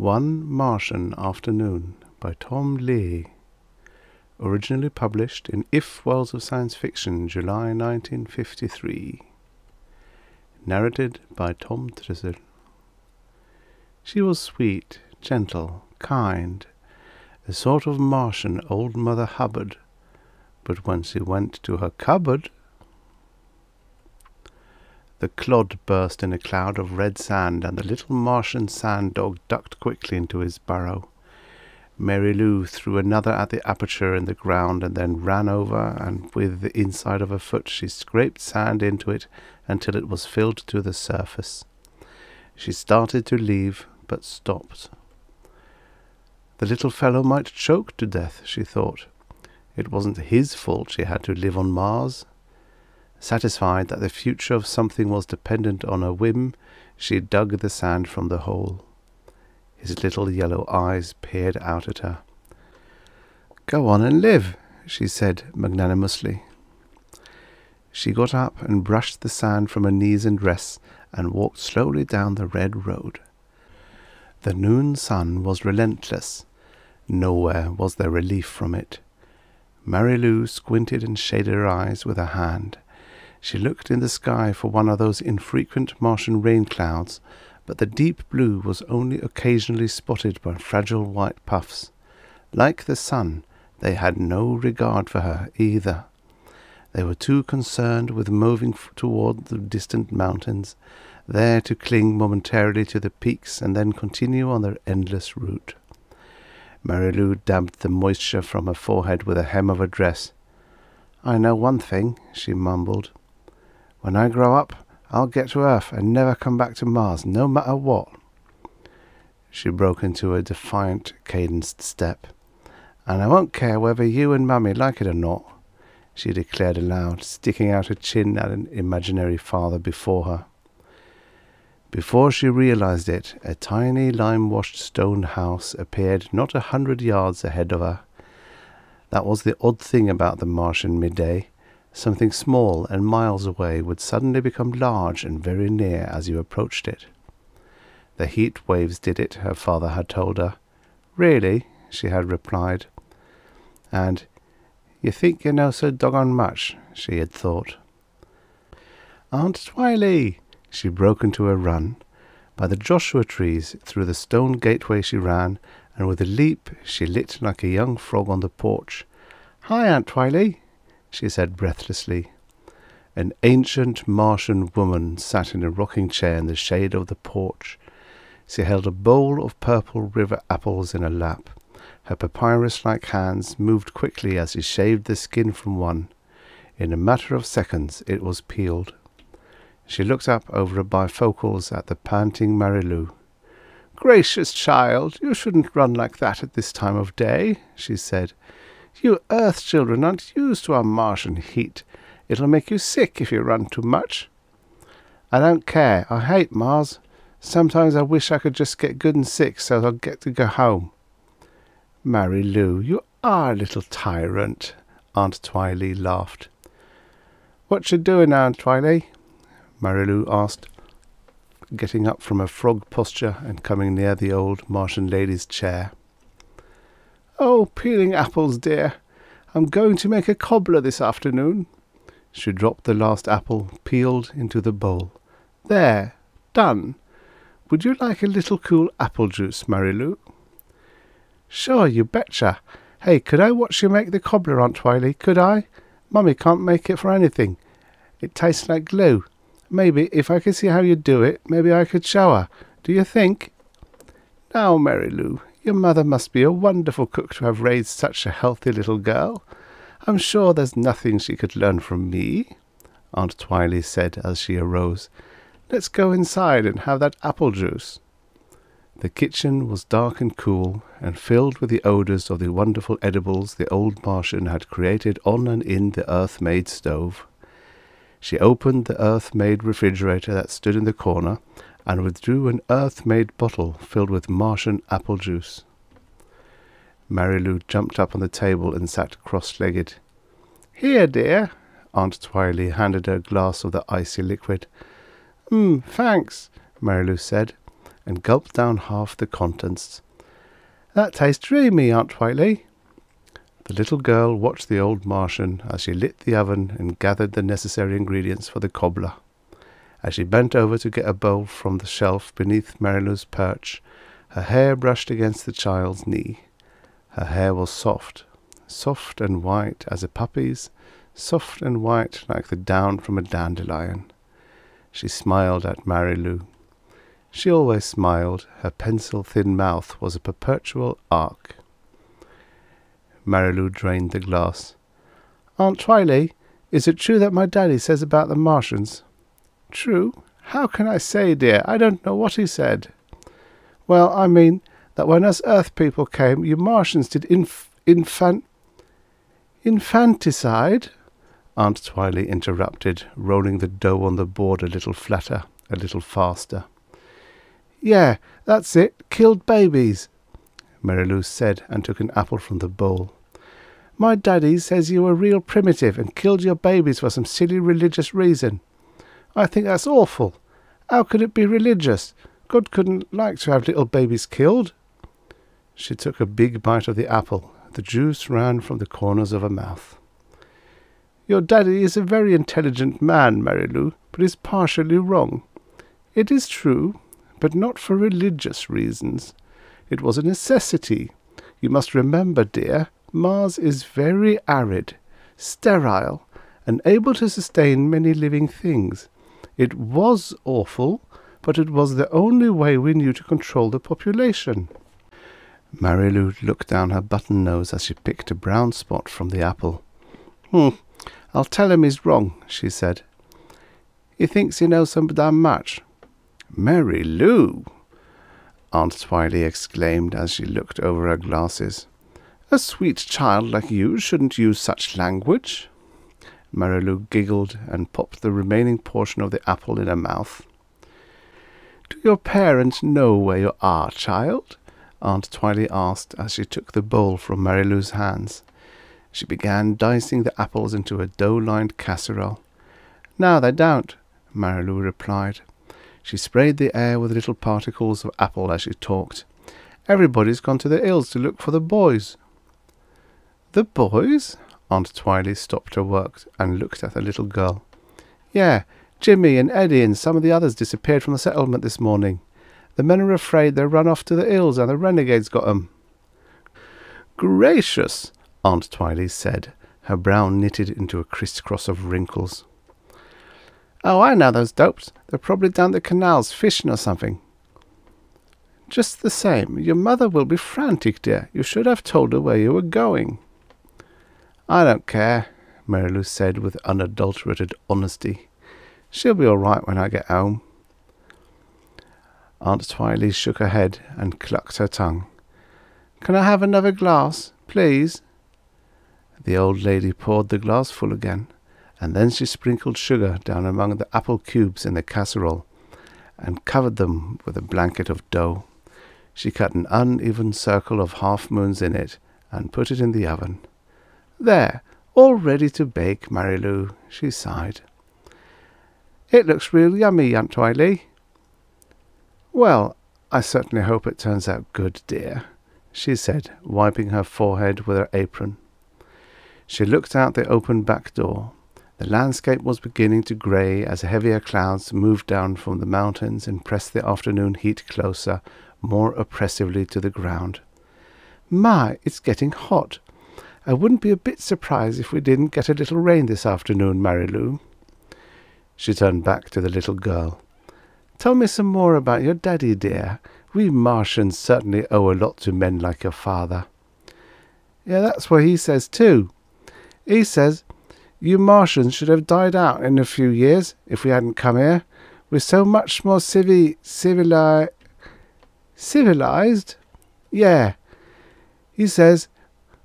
One Martian Afternoon by Tom Leahy. Originally published in If Worlds of Science Fiction, July 1953. Narrated by Tom Trussel. She was sweet, gentle, kind, a sort of Martian old Mother Hubbard, but when she went to her cupboard, the clod burst in a cloud of red sand, and the little Martian sand dog ducked quickly into his burrow. Mary Lou threw another at the aperture in the ground, and then ran over, and with the inside of her foot she scraped sand into it until it was filled to the surface. She started to leave, but stopped. The little fellow might choke to death, she thought. It wasn't his fault she had to live on Mars. Satisfied that the future of something was dependent on a whim, she dug the sand from the hole. His little yellow eyes peered out at her. "Go on and live," she said magnanimously. She got up and brushed the sand from her knees and dress, and walked slowly down the red road. The noon sun was relentless. Nowhere was there relief from it. Mary Lou squinted and shaded her eyes with her hand. She looked in the sky for one of those infrequent Martian rain clouds, but the deep blue was only occasionally spotted by fragile white puffs. Like the sun, they had no regard for her either. They were too concerned with moving toward the distant mountains, there to cling momentarily to the peaks and then continue on their endless route. Mary Lou dabbed the moisture from her forehead with the hem of her dress. "I know one thing," she mumbled. "When I grow up, I'll get to Earth and never come back to Mars, no matter what." She broke into a defiant, cadenced step. "And I won't care whether you and Mummy like it or not," she declared aloud, sticking out her chin at an imaginary father before her. Before she realized it, a tiny lime-washed stone house appeared not 100 yards ahead of her. That was the odd thing about the Martian midday. Something small and miles away would suddenly become large and very near as you approached it. The heat waves did it, her father had told her. "Really?" she had replied. And, "You think you know so doggone much," she had thought. "Aunt Twiley!" She broke into a run. By the Joshua trees, through the stone gateway she ran, and with a leap she lit like a young frog on the porch. "Hi, Aunt Twiley!" she said breathlessly. An ancient Martian woman sat in a rocking chair in the shade of the porch. She held a bowl of purple river apples in her lap. Her papyrus-like hands moved quickly as she shaved the skin from one. In a matter of seconds it was peeled. She looked up over her bifocals at the panting Mary Lou. "Gracious child, you shouldn't run like that at this time of day," she said. "You Earth children aren't used to our Martian heat. It'll make you sick if you run too much." "I don't care. I hate Mars. Sometimes I wish I could just get good and sick so I'll get to go home." "Mary Lou, you are a little tyrant," Aunt Twiley laughed. "What you doing, Aunt Twiley?" Mary Lou asked, getting up from her frog posture and coming near the old Martian lady's chair. "Oh, peeling apples, dear. I'm going to make a cobbler this afternoon." She dropped the last apple, peeled, into the bowl. "There, done. Would you like a little cool apple juice, Mary Lou?" "Sure, you betcha. Hey, could I watch you make the cobbler, Aunt Twiley? Could I? Mummy can't make it for anything. It tastes like glue. Maybe, if I could see how you do it, maybe I could show her. Do you think?" "Now, Mary Lou, your mother must be a wonderful cook to have raised such a healthy little girl. I'm sure there's nothing she could learn from me," Aunt Twiley said as she arose. "Let's go inside and have that apple juice." The kitchen was dark and cool, and filled with the odours of the wonderful edibles the old Martian had created on and in the earth-made stove. She opened the earth-made refrigerator that stood in the corner, and withdrew an earth-made bottle filled with Martian apple juice. Mary Lou jumped up on the table and sat cross-legged. "Here, dear." Aunt Twiley handed her a glass of the icy liquid. Thanks," Mary Lou said, and gulped down half the contents. "That tastes dreamy, Aunt Twiley." The little girl watched the old Martian as she lit the oven and gathered the necessary ingredients for the cobbler. As she bent over to get a bowl from the shelf beneath Marilou's perch, her hair brushed against the child's knee. Her hair was soft, soft and white as a puppy's, soft and white like the down from a dandelion. She smiled at Marilou. She always smiled. Her pencil-thin mouth was a perpetual arc. Marilou drained the glass. "Aunt Twiley, is it true that my daddy says about the Martians?" "True? How can I say, dear? I don't know what he said." "Well, I mean that when us Earth people came, you Martians did infanticide?" Aunt Twiley interrupted, rolling the dough on the board a little flatter, a little faster. "Yeah, that's it. Killed babies," Marilou said, and took an apple from the bowl. "My daddy says you were real primitive and killed your babies for some silly religious reason. I think that's awful. How could it be religious? God couldn't like to have little babies killed." She took a big bite of the apple. The juice ran from the corners of her mouth. "Your daddy is a very intelligent man, Marilou, but is partially wrong. It is true, but not for religious reasons. It was a necessity. You must remember, dear, Mars is very arid, sterile, and able to sustain many living things. It was awful, but it was the only way we knew to control the population." Marilou looked down her button nose as she picked a brown spot from the apple. "I'll tell him he's wrong," she said. "He thinks he knows some damn much." "Marilou!" Aunt Twiley exclaimed as she looked over her glasses. "A sweet child like you shouldn't use such language." Marilou giggled and popped the remaining portion of the apple in her mouth. "Do your parents know where you are, child?" Aunt Twiley asked as she took the bowl from Marilou's hands. She began dicing the apples into a dough-lined casserole. "No, they don't," Marilou replied. She sprayed the air with little particles of apple as she talked. "Everybody's gone to the hills to look for the boys." "The boys?" Aunt Twiley stopped her work and looked at the little girl. "Yeah, Jimmy and Eddie and some of the others disappeared from the settlement this morning. The men are afraid they run off to the hills and the renegades got 'em." "Gracious!" Aunt Twiley said, her brow knitted into a crisscross of wrinkles. "Oh, I know those dopes. They're probably down the canals fishing or something." "Just the same, your mother will be frantic, dear. You should have told her where you were going." "I don't care," Marilou said with unadulterated honesty. "She'll be all right when I get home." Aunt Twiley shook her head and clucked her tongue. "Can I have another glass, please?" The old lady poured the glass full again, and then she sprinkled sugar down among the apple cubes in the casserole and covered them with a blanket of dough. She cut an uneven circle of half-moons in it and put it in the oven. "There, all ready to bake, Marilou," she sighed. "It looks real yummy, Aunt Twiley." "Well, I certainly hope it turns out good, dear," she said, wiping her forehead with her apron. She looked out the open back door. The landscape was beginning to grey as heavier clouds moved down from the mountains and pressed the afternoon heat closer, more oppressively to the ground. "My, it's getting hot. I wouldn't be a bit surprised if we didn't get a little rain this afternoon, Marilou." She turned back to the little girl. "Tell me some more about your daddy, dear. We Martians certainly owe a lot to men like your father." "Yeah, that's what he says too. He says you Martians should have died out in a few years if we hadn't come here. We're so much more civilized? Yeah. He says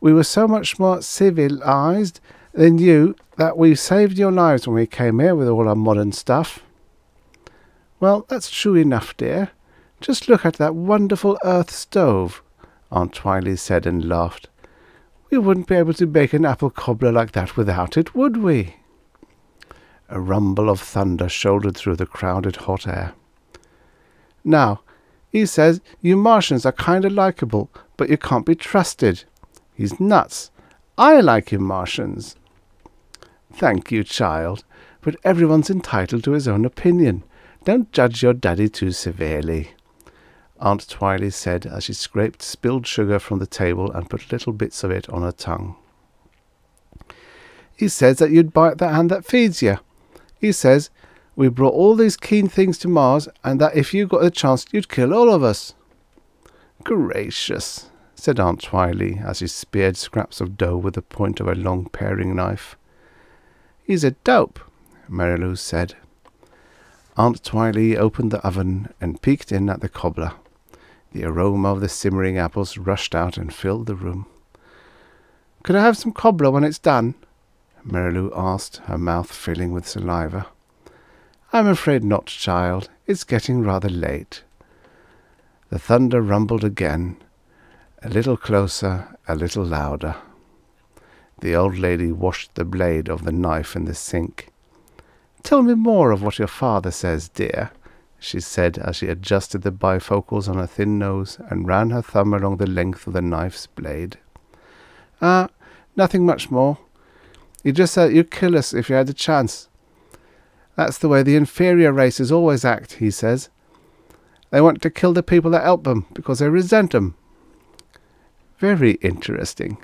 we were so much more civilized than you that we saved your lives when we came here with all our modern stuff." "Well, that's true enough, dear. Just look at that wonderful earth stove," Aunt Twiley said and laughed. "We wouldn't be able to bake an apple cobbler like that without it, would we?" A rumble of thunder shouldered through the crowded hot air. "Now, He says you Martians are kind of likable, but you can't be trusted. He's nuts. I like you Martians. Thank you, child, but everyone's entitled to his own opinion. Don't judge your daddy too severely, Aunt Twylee said as she scraped spilled sugar from the table and put little bits of it on her tongue. He says that you'd bite the hand that feeds you. He says we brought all these keen things to Mars, and that if you got the chance, you'd kill all of us. Gracious, said Aunt Twylee as she speared scraps of dough with the point of a long paring knife. He's a dope, Marilou said. Aunt Twylee opened the oven and peeked in at the cobbler. The aroma of the simmering apples rushed out and filled the room. Could I have some cobbler when it's done? Marilou asked, her mouth filling with saliva. I'm afraid not, child. It's getting rather late. The thunder rumbled again, a little closer, a little louder. The old lady washed the blade of the knife in the sink. Tell me more of what your father says, dear, she said as she adjusted the bifocals on her thin nose and ran her thumb along the length of the knife's blade. Nothing much more. He just said you'd kill us if you had the chance. That's the way the inferior races always act, he says. They want to kill the people that help them because they resent them. Very interesting.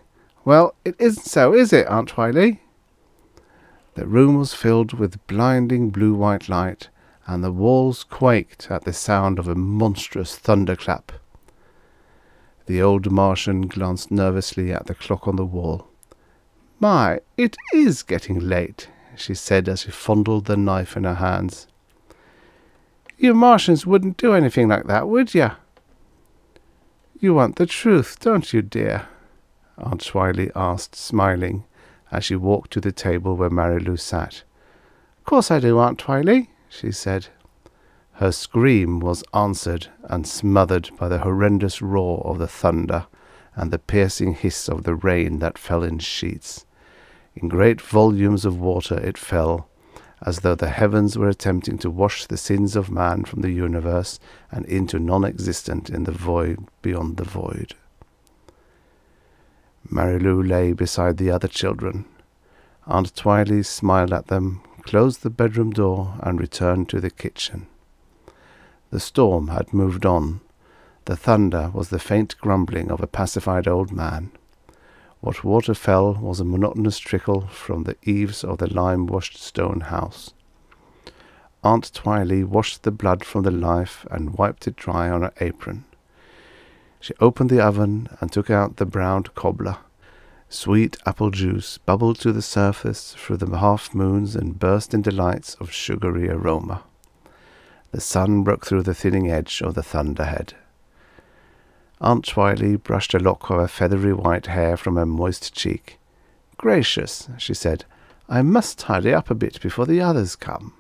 Well, it isn't so, is it, Aunt Twylee? The room was filled with blinding blue-white light, and the walls quaked at the sound of a monstrous thunderclap. The old Martian glanced nervously at the clock on the wall. My, it is getting late, she said as she fondled the knife in her hands. You Martians wouldn't do anything like that, would you? You want the truth, don't you, dear? Aunt Twylee asked, smiling, as she walked to the table where Marilou sat. Of course I do, Aunt Twylee, she said. Her scream was answered and smothered by the horrendous roar of the thunder and the piercing hiss of the rain that fell in sheets. In great volumes of water it fell, as though the heavens were attempting to wash the sins of man from the universe and into non-existent in the void beyond the void. Marilou lay beside the other children. Aunt Twylee smiled at them, closed the bedroom door, and returned to the kitchen. The storm had moved on. The thunder was the faint grumbling of a pacified old man. What water fell was a monotonous trickle from the eaves of the lime-washed stone house. Aunt Twylee washed the blood from the knife and wiped it dry on her apron. She opened the oven and took out the browned cobbler. Sweet apple juice bubbled to the surface through the half-moons and burst in delights of sugary aroma. The sun broke through the thinning edge of the thunderhead. Aunt Twylee brushed a lock of her feathery white hair from her moist cheek. Gracious, she said, I must tidy up a bit before the others come.